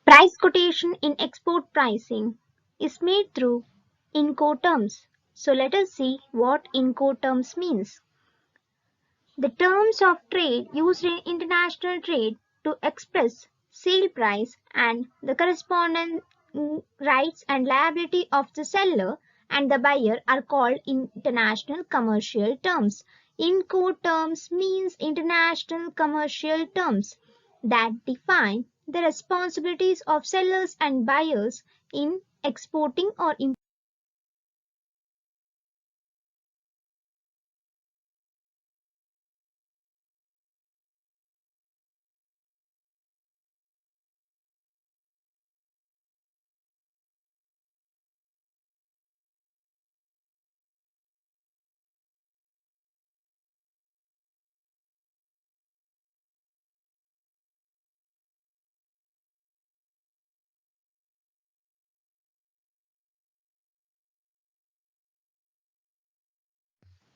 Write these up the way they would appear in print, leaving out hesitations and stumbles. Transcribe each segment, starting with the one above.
Price quotation in export pricing is made through Incoterms. So let us see what Incoterms means. The terms of trade used in international trade to express sale price and the corresponding rights and liability of the seller and the buyer are called international commercial terms. Incoterms means international commercial terms that define the responsibilities of sellers and buyers in exporting or importing.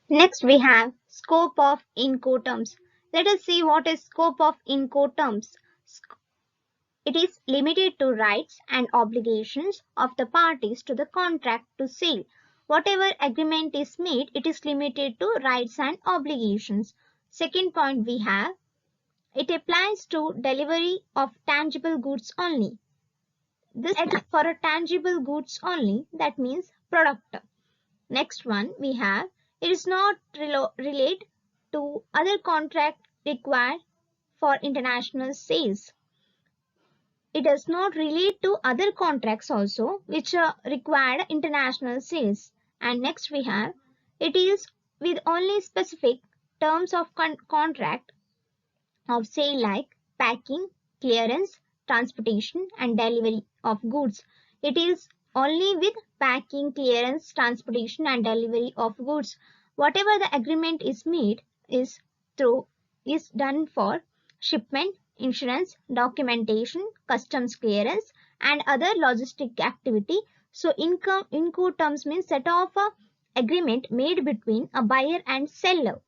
Next we have scope of Incoterms. Let us see what is scope of Incoterms. It is limited to rights and obligations of the parties to the contract to sale. Whatever agreement is made, it is limited to rights and obligations. Second point we have, it applies to delivery of tangible goods only. This is for a tangible goods only, that means product. Next one we have, it is not relate to other contract required for international sales. It does not relate to other contracts also which require international sales. And next we have, it is with only specific terms of contract of sale like packing, clearance, transportation and delivery of goods. It is only with packing, clearance, transportation and delivery of goods. Whatever the agreement is made through is done for shipment, insurance, documentation, customs clearance and other logistic activity. So Incoterms means set of a agreement made between a buyer and seller.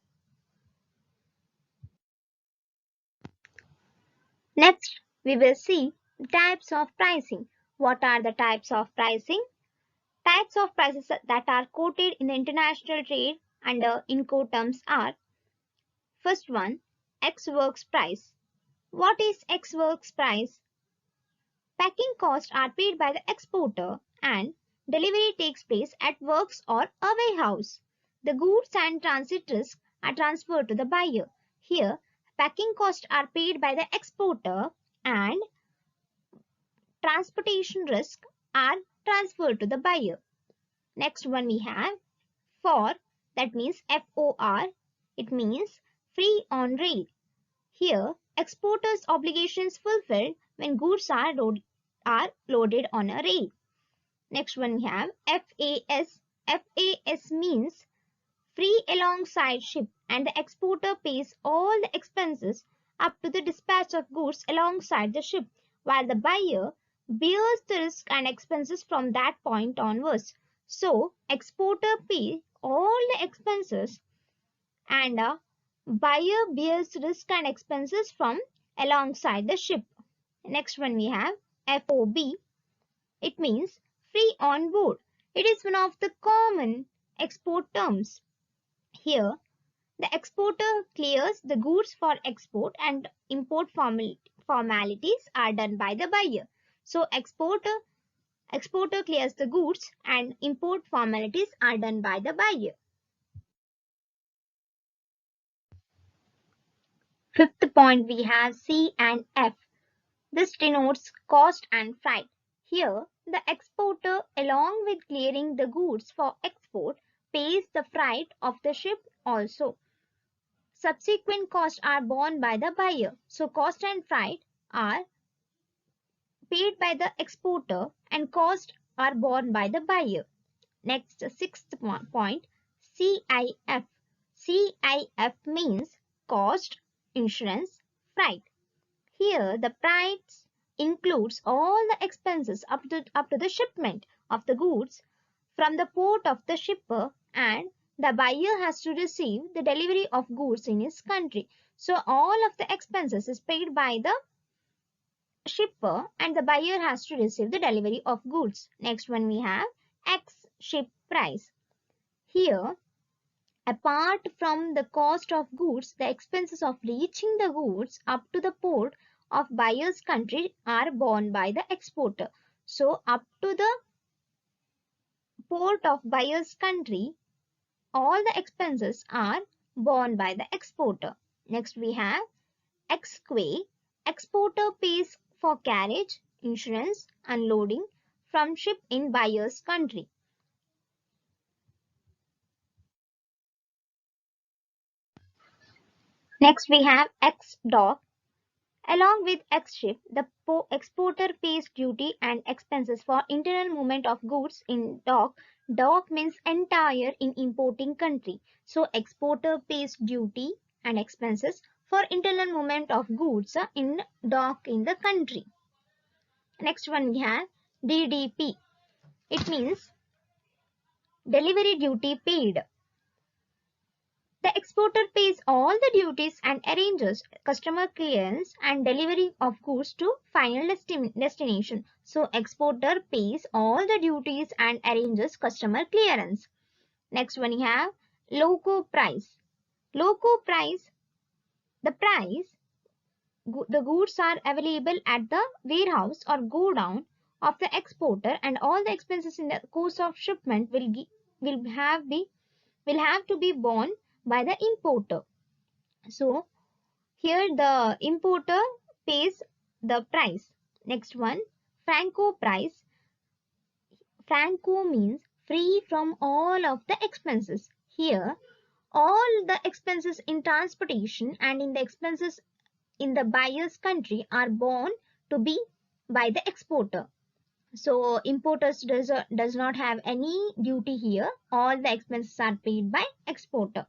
Next, we will see types of pricing. What are the types of pricing? Types of prices that are quoted in the international trade under Incoterms are: first one, X works price. What is X works price? Packing costs are paid by the exporter and delivery takes place at works or a warehouse. The goods and transit risk are transferred to the buyer. Here, packing costs are paid by the exporter and transportation risk are transferred to the buyer. Next one we have for, that means FOR, it means free on rail. Here exporters obligations fulfilled when goods are loaded on a rail. Next one we have FAS. FAS means free alongside ship and the exporter pays all the expenses up to the dispatch of goods alongside the ship, while the buyer bears the risk and expenses from that point onwards. So, exporter pays all the expenses and a buyer bears risk and expenses from alongside the ship. Next one we have FOB. It means free on board. It is one of the common export terms. Here, the exporter clears the goods for export and import formalities are done by the buyer. So exporter clears the goods and import formalities are done by the buyer. Fifth point we have C and F. This denotes cost and freight. Here, the exporter along with clearing the goods for export pays the freight of the ship also. Subsequent costs are borne by the buyer. So cost and freight are paid by the exporter and costs are borne by the buyer. Next, sixth point, CIF. CIF means cost, insurance, freight. Here the price includes all the expenses up to the shipment of the goods from the port of the shipper, and the buyer has to receive the delivery of goods in his country. So all of the expenses is paid by the shipper and the buyer has to receive the delivery of goods. Next one we have X ship price. Here, apart from the cost of goods, the expenses of reaching the goods up to the port of buyer's country are borne by the exporter. So up to the port of buyer's country, all the expenses are borne by the exporter. Next we have Exquay. Exporter pays for carriage, insurance, unloading from ship in buyer's country. Next we have X-dock. Along with X-ship, the exporter pays duty and expenses for internal movement of goods in dock. Dock means entire in importing country. So exporter pays duty and expenses for internal movement of goods in dock in the country. Next one we have DDP. It means delivery duty paid. The exporter pays all the duties and arranges customer clearance and delivery of goods to final destination. So exporter pays all the duties and arranges customer clearance. Next one we have loco price. Loco price, the price the goods are available at the warehouse or go down of the exporter, and all the expenses in the course of shipment will have to be borne by the importer. So here the importer pays the price. Next one, Franco price. Franco means free from all of the expenses. Here all the expenses in transportation and in the expenses in the buyer's country are borne to be by the exporter. So importers does not have any duty here. All the expenses are paid by exporter.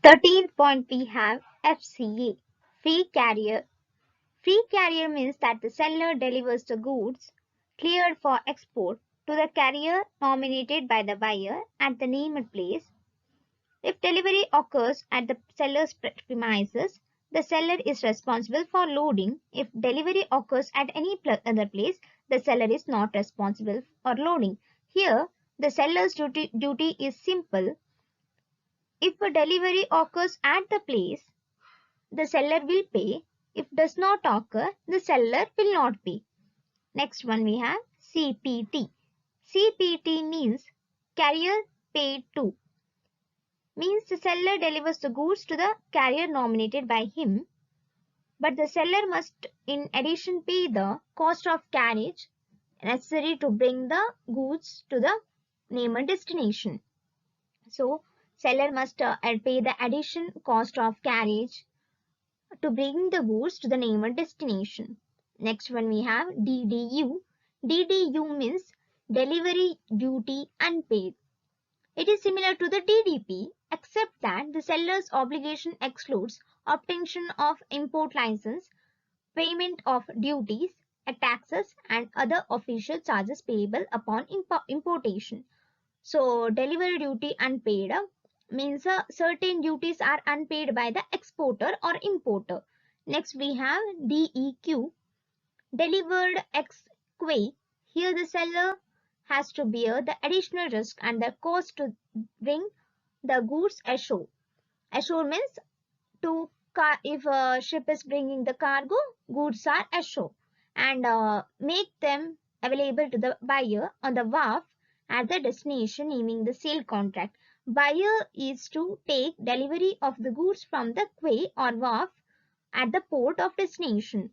13th point we have FCA, free carrier. Free carrier means that the seller delivers the goods cleared for export to the carrier nominated by the buyer at the named place. If delivery occurs at the seller's premises, the seller is responsible for loading. If delivery occurs at any other place, the seller is not responsible for loading. Here, the seller's duty is simple. If a delivery occurs at the place, the seller will pay. If does not occur, the seller will not pay. Next one we have CPT. CPT means carrier paid to. Means the seller delivers the goods to the carrier nominated by him, but the seller must in addition pay the cost of carriage necessary to bring the goods to the named destination. So seller must pay the addition cost of carriage to bring the goods to the named destination. Next one we have DDU. DDU means delivery duty unpaid. It is similar to the DDP except that the seller's obligation excludes obtention of import license, payment of duties, taxes and other official charges payable upon importation. So delivery duty unpaid means certain duties are unpaid by the exporter or importer. Next we have DEQ, delivered ex quay. Here the seller has to bear the additional risk and the cost to bring the goods ashore. Ashore means to if a ship is bringing the cargo, goods are ashore and make them available to the buyer on the wharf at the destination, naming the sale contract. Buyer is to take delivery of the goods from the quay or wharf at the port of destination.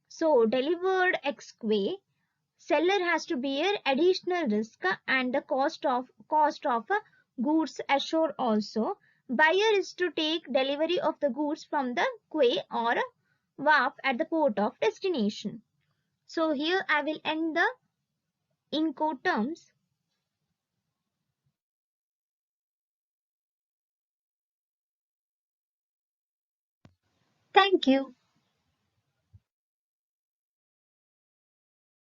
So delivered ex quay, seller has to bear additional risk and the cost of goods ashore also. Buyer is to take delivery of the goods from the quay or wharf at the port of destination. So here I will end the Incoterms. Thank you.